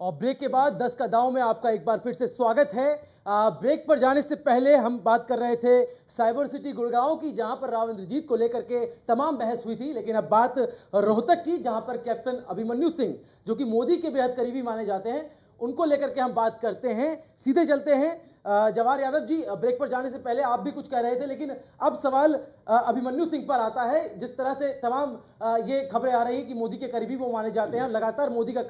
और ब्रेक के बाद 10 का दांव में आपका एक बार फिर से स्वागत है। ब्रेक पर जाने से पहले हम बात कर रहे थे साइबर सिटी गुड़गांव की, जहां पर राव इंद्रजीत को लेकर के तमाम बहस हुई थी। लेकिन अब बात रोहतक की, जहां पर कैप्टन अभिमन्यु सिंह, जो कि मोदी के बेहद करीबी माने जाते हैं, उनको लेकर के हम बात करते हैं। सीधे चलते हैं। जवाहर यादव जी, ब्रेक पर जाने से पहले आप भी कुछ कह रहे थे, लेकिन अब सवाल अभिमन्यु सिंह पर आता है। जिस तरह से तमाम ये खबरें आ रही हैं कि मोदी के करीबी वो माने जाते हैं, लगातार मोदी का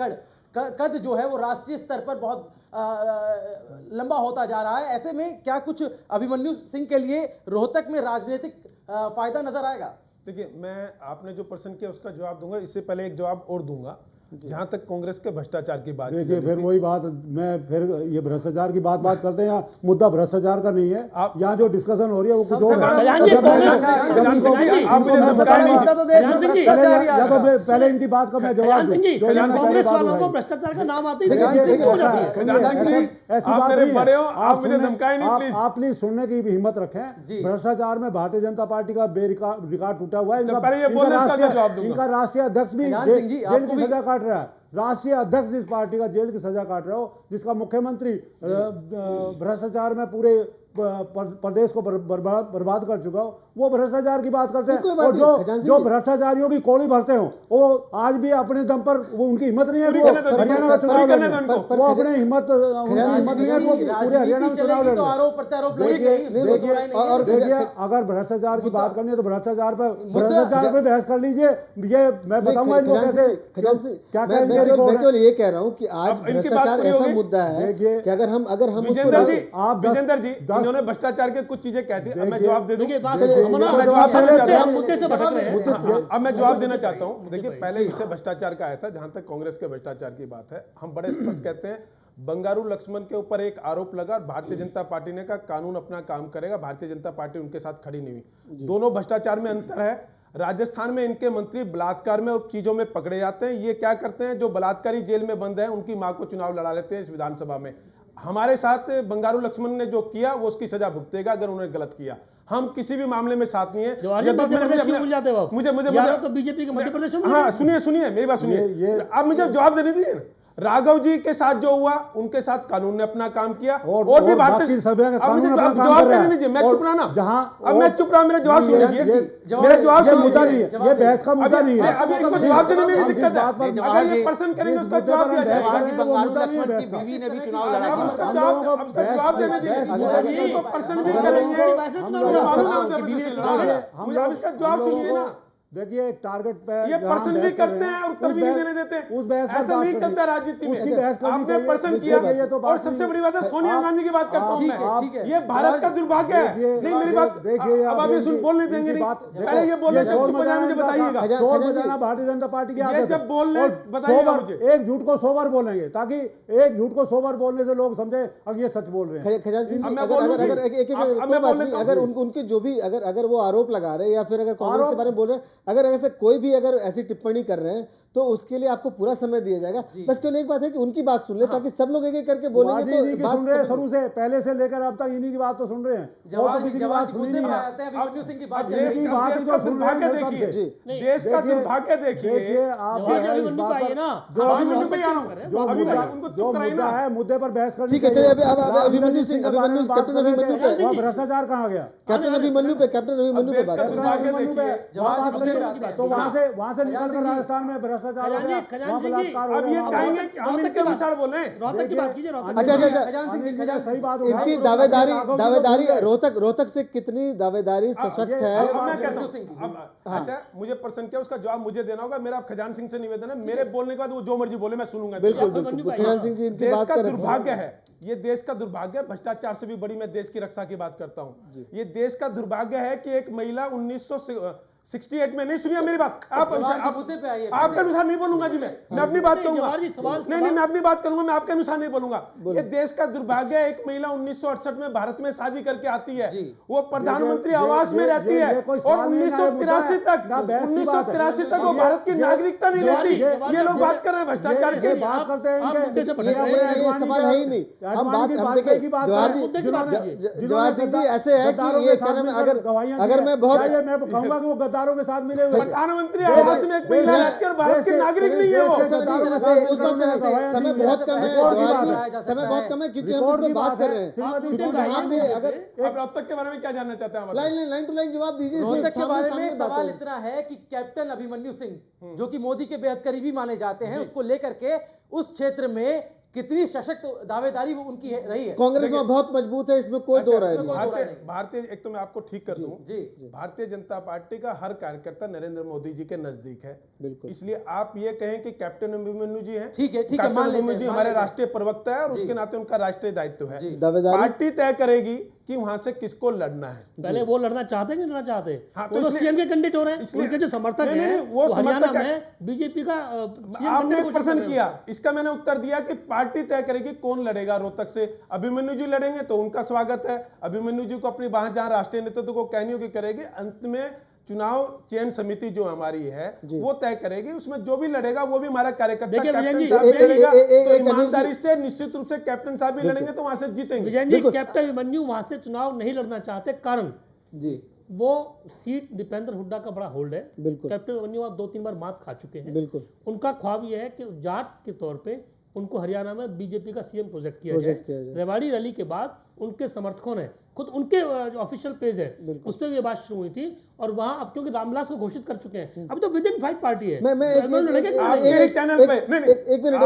कद जो है वो राष्ट्रीय स्तर पर बहुत लंबा होता जा रहा है। ऐसे में क्या कुछ अभिमन्यु सिंह के लिए रोहतक में राजनीतिक फायदा नजर आएगा? देखिए, मैं आपने जो प्रश्न किया उसका जवाब दूंगा। इससे पहले एक जवाब और दूंगा। जहां तक कांग्रेस के भ्रष्टाचार की बात, देखिए फिर वही बात, मैं फिर ये भ्रष्टाचार की बात करते हैं। मुद्दा भ्रष्टाचार का नहीं है, यहाँ जो डिस्कशन हो रही है वो कुछ और है। या तो पहले इनकी बात का मैं जवाब दूं। कांग्रेस वालों को भ्रष्टाचार का नाम आते ही ऐसी बात नहीं है। आप प्लीज सुनने की भी हिम्मत रखें। भ्रष्टाचार में भारतीय जनता पार्टी का रिकॉर्ड टूटा हुआ है। इनका राष्ट्रीय अध्यक्ष भी जेल की सजा काट रहा है। राष्ट्रीय अध्यक्ष इस पार्टी का जेल की सजा काट रहा हो, जिसका मुख्यमंत्री भ्रष्टाचार में पूरे प्रदेश को बर्बाद कर चुका हो, वो भ्रष्टाचार की बात करते हैं। और जो भ्रष्टाचारियों की कोड़ी भरते हो, वो आज भी अपने दम पर, वो उनकी हिम्मत नहीं है वो हरियाणा का चुनाव लड़ने, वो अपने हिम्मत नहीं है वो पूरे हरियाणा में चुनाव लड़ने। देखिए, अगर भ्रष्टाचार की बात करनी है तो भ्रष्टाचार पे बहस कर लीजिए। ये मैं बताऊंगा इनको कैसे क्या कहेंगे। मैं केवल ये कह रहा हूँ कि आज भ्रष्टाचार ऐसा मुद्दा है कि अगर हम विजेंद्र जी, इन्होंने भ्रष्टाचार के कुछ चीजें कहती है। मैं जवाब दे दूं। अब मैं जवाब देना चाहता हूं। देखिए, पहले विषय भ्रष्टाचार का आया था। जहां तक कांग्रेस के भ्रष्टाचार की बात है, हम बड़े स्पष्ट कहते हैं, बंगारू लक्ष्मण के ऊपर एक आरोप लगा, भारतीय जनता पार्टी ने कहा कानून अपना काम करेगा। भारतीय जनता पार्टी उनके साथ खड़ी नहीं हुई। दोनों भ्रष्टाचार में अंतर है। राजस्थान में इनके मंत्री बलात्कार में और चीजों में पकड़े जाते हैं। ये क्या करते हैं, जो बलात्कारी जेल में बंद है उनकी मां को चुनाव लड़ा लेते हैं इस विधानसभा में। हमारे साथ बंगारू लक्ष्मण ने जो किया वो उसकी सजा भुगतेगा अगर उन्होंने गलत किया। हम किसी भी मामले में साथ नहीं है। बीजेपी के मध्य प्रदेश में, हाँ सुनिए मेरी बात सुनिए। अब मुझे जवाब देने दीजिए। राघव जी के साथ जो हुआ, उनके साथ कानून ने अपना काम किया और भी भारतीय जवाब देने दीजिए। मैं चुप रहा ना, अब मैं चुप रहा, मेरा जवाब सुनिए। मेरा जवाब से मुद्दा नहीं है, ये बहस का मुद्दा नहीं है। अभी इनको जवाब देने में भी दिक्कत है। अगर ये प्रश्न करेंगे उसका जवाब दिया जाएगा। जवाब देने दीजिए। प्रश्न भी करेंगे, इसका जवाब सुनिए ना। देखिए, एक टारगेट पे ये प्रश्न भी करते हैं और उत्तर भी नहीं देने देते। उस बहस ऐसा नहीं चलता राजनीति में। आपने प्रश्न किया और सबसे बड़ी बात है, सोनिया गांधी की बात करता हूं मैं। ये भारत का दुर्भाग्य है। नहीं, मेरी बात देखिए, अब आप ये सुन बोलने देंगे नहीं। पहले ये बोलने से मुझे बताइएगा। शोर बजाना भारतीय जनता पार्टी की आदत है। जब बोलने बताइएगा मुझे। एक झूठ को 100 बार बोलेंगे, ताकि एक झूठ को 100 बार बोलने से लोग समझे अगर ये सच बोल रहे हैं। अगर उनके जो भी अगर वो आरोप लगा रहे हैं या फिर अगर कांग्रेस के बारे में बोल रहे हैं, अगर ऐसे कोई भी अगर ऐसी टिप्पणी कर रहे हैं तो उसके लिए आपको पूरा समय दिया जाएगा। बस केवल एक बात है कि उनकी बात सुन ले, ताकि सब लोग एक एक करके बोलेंगे तो बात सुन रहे हैं। शुरू से पहले से लेकर अब तक इन्हीं की बात तो सुन रहे हैं, और तो किसी की बात सुनी नहीं है। अभिमन्यु सिंह की बात देश का दुर्भाग्य देखिए, देश का दुर्भाग्य देखिए। जो मुद्दा है, मुद्दे पर बहस करनी। ठीक है, चलिए अब अभिमन्यु सिंह, कैप्टन अभिमन्यु पे भ्रष्टाचार कहाँ गया? कैप्टन अभिमन्यु पे बात तो वहां से निकल कर राजस्थान में भ्रष्टाचार हो गया, वहां बलात्कार हो अब ये गया। चाहेंगे कि हम इनके अनुसार बोले। रोहतक की बात कीजिए। अच्छा, सही बात। इनकी दावेदारी रोहतक से कितनी दावेदारी सशक्त है? अच्छा, मुझे प्रश्न किया, उसका जवाब मुझे देना होगा। मेरा खजान सिंह से निवेदन है, मेरे बोलने के बाद वो जो मर्जी बोले मैं सुनूंगा। बिल्कुल खजान सिंह जी, इनकी बात का दुर्भाग्य है, ये देश का दुर्भाग्य है। भ्रष्टाचार से भी बड़ी मैं देश की रक्षा की बात करता हूं। ये देश का दुर्भाग्य है कि एक महिला 1968 में, नहीं सुनिए मेरी बात, आपके अनुसार नहीं बोलूंगा जी। मैं अपनी बात करूंगा। नहीं, मैं अपनी बात करूंगा, मैं आपके अनुसार नहीं बोलूंगा। ये देश का दुर्भाग्य है, एक महिला 1968 में भारत में शादी करके आती है, वो प्रधानमंत्री आवास में रहती है और 1983 तक वो भारत की नागरिकता नहीं लेती। ये लोग बात कर रहे हैं भ्रष्टाचार की। बात करते हैं, ये सवाल है ही नहीं। हम देखिए जवाहर सिंह जी, ऐसे है कि ये अगर मैं बहुत कहूंगा कि वो गद्दार गद्दारों के साथ मिले हुए। प्रधानमंत्री आवास में एक महिला रहती है और भारत के नागरिक नहीं है वो। समय बहुत कम है जवाहर जी, समय बहुत कम है क्योंकि हम इस पे बात कर रहे हैं। क्योंकि वहाँ पे अगर आप रोहतक के बारे में क्या जानना चाहते हैं आप? लाइन टू लाइन जवाब दीजिए। रोहतक के बारे में बात सवाल है। इतना है कि कैप्टन अभिमन्यु सिंह जो कि मोदी के बेहद करीबी माने जाते हैं, उसको लेकर के उस क्षेत्र में कितनी सशक्त दावेदारी वो उनकी रही है। कांग्रेस में बहुत मजबूत है, इसमें कोई दो राय नहीं। भारतीय एक तो मैं आपको ठीक कर दूं, जी भारतीय जनता पार्टी का हर कार्यकर्ता नरेंद्र मोदी जी के नजदीक है। बिल्कुल। इसलिए आप ये कहें कि कैप्टन अभिमन्यु जी हैं, ठीक है कैप्टन मान लेते अभिमन्यु जी हैं, हमारे राष्ट्रीय प्रवक्ता है और उसके नाते उनका राष्ट्रीय दायित्व है। दावेदारी पार्टी तय करेगी कि वहां से किसको लड़ना है। पहले वो लड़ना चाहते हैं कि लड़ना चाहते हैं? हाँ, तो वो तो इसलिए- सीएम के कैंडिडेट हो रहे हैं, इसलिए- उनके जो समर्थक नहीं, हैं नहीं, वो वो हरियाणा समर्थक में बीजेपी का सीएम आपने बनने एक की कोशिश प्रश्न कर रहे हैं। किया, इसका मैंने उत्तर दिया कि पार्टी तय करेगी कौन लड़ेगा रोहतक से। अभिमन्यु जी लड़ेंगे तो उनका स्वागत है। अभिमन्यु जी को अपनी बात जहां राष्ट्रीय नेतृत्व को कहनी होगी करेगी। अंत में चुनाव चयन समिति जो हमारी है वो तय करेगी, उसमें जो भी लड़ेगा वो भी हमारा कार्यकर्ता देखिए विजयन कैप्टन जी, साहब भी लड़ेगा तो एक ईमानदारी से निश्चित रूप से कैप्टन साहब भी लड़ेंगे तो वहां से जीतेंगे। विजयन जी, कैप्टन अभिमन्यु वहां से चुनाव नहीं लड़ना चाहते, कारण जी वो सीट दीपेंद्र हुड्डा का बड़ा होल्ड है। बिल्कुल कैप्टन अभिमन्यु वहां 2-3 बार मात खा चुके हैं। बिल्कुल उनका ख्वाब ये है कि जाट के तौर पे उनको हरियाणा में बीजेपी का सीएम प्रोजेक्ट किया किया जाए। जाए। रेवाड़ी रैली के बाद उनके समर्थकों ने खुद उनके जो ऑफिशियल पेज है उस पर भी ये बात शुरू हुई थी और वहां अब क्योंकि रामविलास को घोषित कर चुके हैं, अब तो विद इन फाइट पार्टी है। मैं तो दोनों लड़ेंगे कि नहीं? आपके ही चैनल पे एक मिनट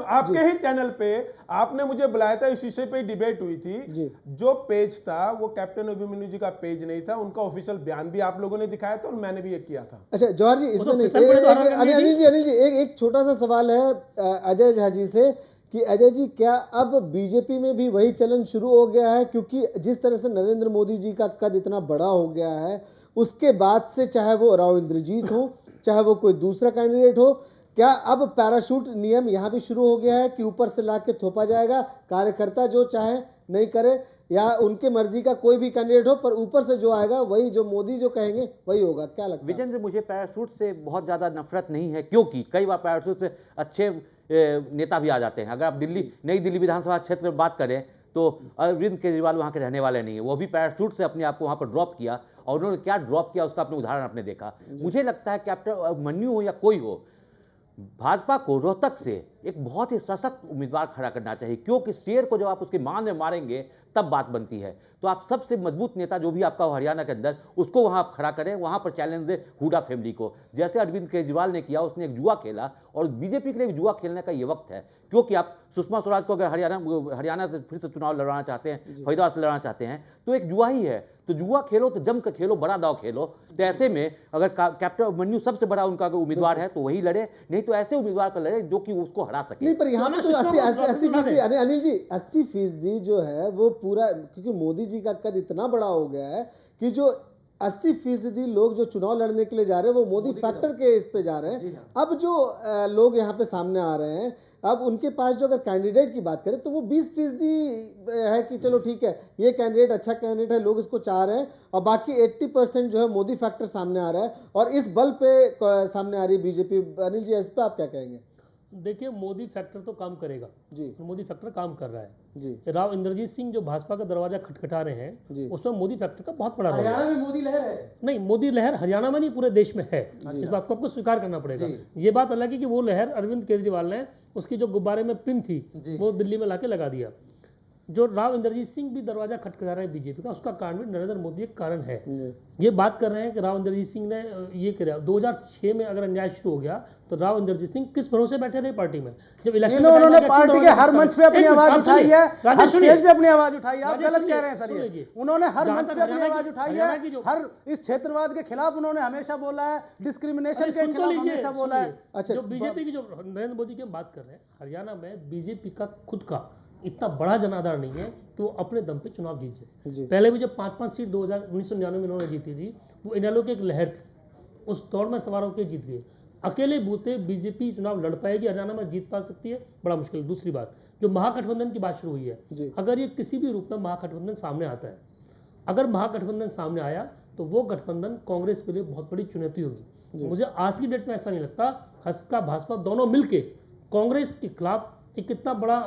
आपके ही चैनल पे आपने मुझे बुलाया था, इस विषय पे डिबेट हुई थी। जो पेज था वो कैप्टन अभिमन्यु जी का पेज नहीं था, उनका ऑफिशियल बयान भी आप लोगों ने दिखाया था और मैंने भी ये किया था। अच्छा जवाहर जी, इसमें अनिल जी एक छोटा सा सवाल है अजय झा जी से कि अजय जी क्या अब बीजेपी में भी वही चलन शुरू हो गया है? क्योंकि जिस तरह से नरेंद्र मोदी जी का कद इतना बड़ा हो गया है, उसके बाद से चाहे वो राव इंद्रजीत हो चाहे वो कोई दूसरा कैंडिडेट हो, क्या अब पैराशूट नियम यहाँ भी शुरू हो गया है कि ऊपर से ला के थोपा जाएगा, कार्यकर्ता जो चाहे नहीं करे या उनके मर्जी का कोई भी कैंडिडेट हो पर ऊपर से जो आएगा वही जो मोदी जो कहेंगे वही होगा? क्या लगता है? विजेंद्र, मुझे पैराशूट से बहुत ज़्यादा नफरत नहीं है क्योंकि कई बार पैराशूट से अच्छे नेता भी आ जाते हैं। अगर आप नई दिल्ली विधानसभा क्षेत्र में बात करें तो अरविंद केजरीवाल वहाँ के रहने वाले नहीं है, वो भी पैराशूट से अपने आप को वहाँ पर ड्रॉप किया और उन्होंने क्या ड्रॉप किया उसका अपने उदाहरण आपने देखा। मुझे लगता है कैप्टन अभिमन्यु हो या कोई हो, भाजपा को रोहतक से एक बहुत ही सशक्त उम्मीदवार खड़ा करना चाहिए क्योंकि शेर को जब आप उसके मान में मारेंगे तब बात बनती है। तो आप सबसे मजबूत नेता जो भी आपका हो हरियाणा के अंदर उसको वहां आप खड़ा करें, वहां पर चैलेंज दे हुड्डा फैमिली को, जैसे अरविंद केजरीवाल ने किया। उसने एक जुआ खेला और बीजेपी के लिए जुआ खेलने का ये वक्त है क्योंकि आप सुषमा स्वराज को अगर हरियाणा से फिर से चुनाव लड़वाना चाहते हैं, फरीदाबाद से लड़ना चाहते हैं तो एक जुआ ही है। तो जुआ खेलो तो जम कर खेलो, बड़ा दाव खेलो। तो ऐसे में अगर कैप्टन अभिमन्यु सबसे बड़ा उनका उम्मीदवार है तो वही लड़े, नहीं तो ऐसे उम्मीदवार का लड़े जो कि उसको हरा सके। नहीं पर यहाँ पे तो 80% अनिल जी 80% जो है वो पूरा, क्योंकि मोदी जी का कद इतना बड़ा हो गया है कि जो 80% लोग जो चुनाव लड़ने के लिए जा रहे हैं वो मोदी फैक्टर के इस पे जा रहे हैं। अब जो लोग यहाँ पे सामने आ रहे हैं, अब उनके पास जो अगर कैंडिडेट की बात करें तो वो 20% है कि चलो ठीक है ये कैंडिडेट अच्छा कैंडिडेट है, लोग इसको चाह रहे हैं, और बाकी 80% जो है मोदी फैक्टर सामने आ रहा है और इस बल पे सामने आ रही है बीजेपी। अनिल जी इस पे आप क्या कहेंगे? देखिए मोदी फैक्टर तो काम करेगा जी, मोदी फैक्टर काम कर रहा है जी। राव इंद्रजीत सिंह जो भाजपा का दरवाजा खटखटा रहे हैं जी। उसमें मोदी फैक्टर का बहुत बड़ा रोल है। हरियाणा में मोदी लहर है। नहीं, मोदी लहर हरियाणा में नहीं पूरे देश में है, इस बात को आपको स्वीकार करना पड़ेगा। ये बात अलग है कि वो लहर अरविंद केजरीवाल ने उसकी जो गुब्बारे में पिन थी वो दिल्ली में लाके लगा दिया। जो राव इंद्रजीत सिंह भी दरवाजा खटखटा रहे हैं बीजेपी का, उसका कारण भी नरेंद्र मोदी एक कारण है। ये बात कर रहे हैं कि राव इंद्रजीत सिंह ने ये किया। 2006 में अगर अन्याय शुरू हो गया तो राव इंद्रजीत सिंह किस भरोसे बैठे रहे पार्टी में? जब इलेक्शन उन्होंने पार्टी के हर मंच पे अपनी आवाज उठाई है, हर स्टेज पे अपनी आवाज उठाई है। आप गलत कह रहे हैं सर, ये उन्होंने हर मंच पे अपनी आवाज उठाई है, हर इस क्षेत्रवाद के खिलाफ उन्होंने हमेशा बोला है, डिस्क्रिमिनेशन के खिलाफ हमेशा बोला है। अच्छा, जो बीजेपी की जो नरेंद्र मोदी की हम बात कर रहे हैं, हरियाणा में बीजेपी का खुद का इतना बड़ा जनाधार नहीं है कि वो अपने दम पे चुनाव जीत जाए। पहले भी जब 5-5 सीट 1999 में इन्होंने जीती थी, वो इनेलो की एक लहर थी, उस दौड़ में सवार होकर जीत गए। अकेले बूते बीजेपी चुनाव लड़ पाएगी, हरियाणा में जीत पा सकती है, बड़ा मुश्किल है। दूसरी बात, जो महागठबंधन की बात शुरू हुई है, अगर ये किसी भी रूप में महागठबंधन सामने आता है, अगर महागठबंधन सामने आया तो वो गठबंधन कांग्रेस के लिए बहुत बड़ी चुनौती होगी। मुझे आज की डेट में ऐसा नहीं लगता हंसका भाजपा दोनों मिलके कांग्रेस के खिलाफ एक कितना बड़ा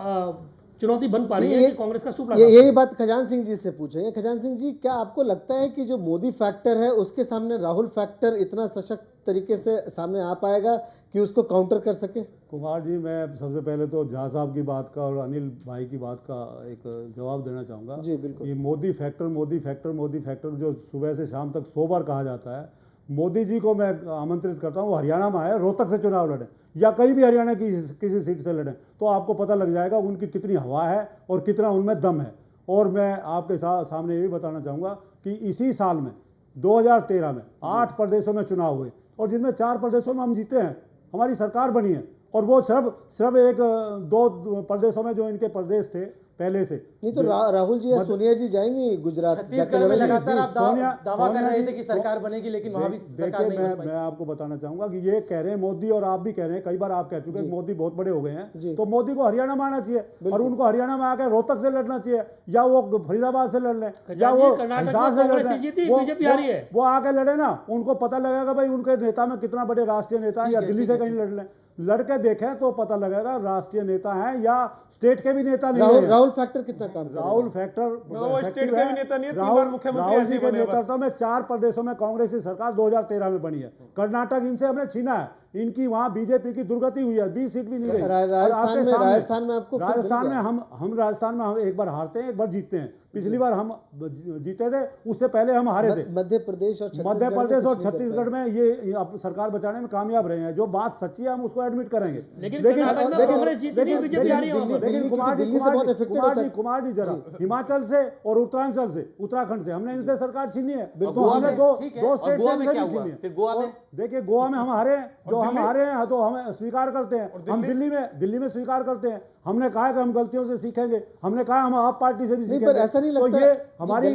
चुनौती बन पा रही है कि कांग्रेस का सुपड़ा यही बात खजान सिंह जी से पूछेंगे। खजान सिंह जी, क्या आपको लगता है कि जो मोदी फैक्टर है उसके सामने राहुल फैक्टर इतना सशक्त तरीके से सामने आ पाएगा कि उसको काउंटर कर सके? कुमार जी, मैं सबसे पहले तो झा साहब की बात का और अनिल भाई की बात का एक जवाब देना चाहूँगा। जी बिल्कुल। ये Modi factor Modi factor Modi factor जो सुबह से शाम तक 100 बार कहा जाता है, मोदी जी को मैं आमंत्रित करता हूँ, वो हरियाणा में आए, रोहतक से चुनाव लड़े या कहीं भी हरियाणा की किसी सीट से लड़े, तो आपको पता लग जाएगा उनकी कितनी हवा है और कितना उनमें दम है। और मैं आपके सामने ये भी बताना चाहूँगा कि इसी साल में 2013 में 8 प्रदेशों में चुनाव हुए और जिनमें 4 प्रदेशों में हम जीते हैं, हमारी सरकार बनी है। और वो सिर्फ एक 2 प्रदेशों में जो इनके प्रदेश थे पहले से। नहीं तो राहुल जी या सोनिया जी जाएंगी गुजरात, छत्तीसगढ़ में लगातार आप दावा कर रहे थे कि सरकार बनेगी, लेकिन वहां भी सरकार नहीं बन पाई। मैं आपको बताना चाहूंगा कि ये कह रहे हैं मोदी, और आप भी कह रहे हैं, कई बार आप कह चुके हैं मोदी बहुत बड़े हो गए हैं, तो मोदी को हरियाणा में आना चाहिए और उनको हरियाणा में आकर रोहतक से लड़ना चाहिए, या वो फरीदाबाद से लड़ लें, या वो हिसार से लड़ लें, वो आके लड़े ना, उनको पता लगेगा भाई उनके नेता में कितना बड़े राष्ट्रीय नेता है, या दिल्ली से कहीं लड़ लें, लड़के देखें तो पता लगेगा राष्ट्रीय नेता हैं या स्टेट के भी नेता नहीं है। राहुल फैक्टर कितना काम करेगा? राहुल फैक्टर स्टेट के भी नेता नहीं है, राहुल जी के नेतृत्व में 4 प्रदेशों में कांग्रेस की सरकार 2013 में बनी है। कर्नाटक इनसे हमने छीना है, इनकी वहां बीजेपी की दुर्गति हुई है, 20 सीट भी नहीं गई। राजस्थान में आपको हम राजस्थान में हम एक बार हारते हैं, एक बार जीतते हैं। पिछली बार हम जीते थे, उससे पहले हम हारे थे। मध्य प्रदेश और छत्तीसगढ़ में ये सरकार बचाने में कामयाब रहे हैं। जो बात सच्ची है हम उसको एडमिट करेंगे। लेकिन कुमार जी जरा हिमाचल से और उत्तरांचल से, उत्तराखंड से हमने इनसे सरकार छीनी है। हमने दो स्टेट से छीनी है। देखिए गोवा में हम हारे हैं, जो हम हारे हैं तो हम स्वीकार करते हैं। हम दिल्ली में स्वीकार करते हैं। हमने कहा कि हम गलतियों से सीखेंगे, हमने कहा हम आप पार्टी से भी सीखेंगे। पर ऐसा नहीं लगता तो ये हमारी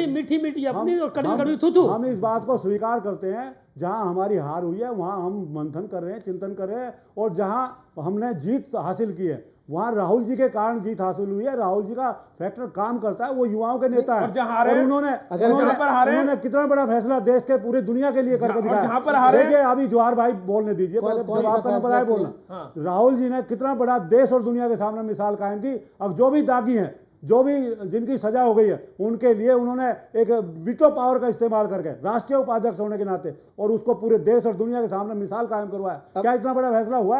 मीठी अपनी और कड़वी थू। हम इस बात को स्वीकार करते हैं, जहां हमारी हार हुई है वहां हम मंथन कर रहे हैं, चिंतन कर रहे हैं, और जहां हमने जीत हासिल की है वहां राहुल जी के कारण जीत हासिल हुई है। राहुल जी का फैक्टर काम करता है, वो युवाओं के नेता है। और उन्होंने कितना बड़ा फैसला देश के पूरे दुनिया के लिए करके दिखाया। देखिए अभी जवाहर भाई बोलने दीजिए, पहले जब आपका नंबर आए बोलना। राहुल जी ने कितना बड़ा देश और दुनिया के सामने मिसाल कायम की। अब जो भी दागी हैं, जो भी जिनकी सजा हो गई है, उनके लिए उन्होंने एक वीटो पावर का इस्तेमाल करके राष्ट्रीय उपाध्यक्ष होने के नाते और उसको पूरे देश और दुनिया के सामने मिसाल कायम करवाया। क्या इतना बड़ा फैसला हुआ है?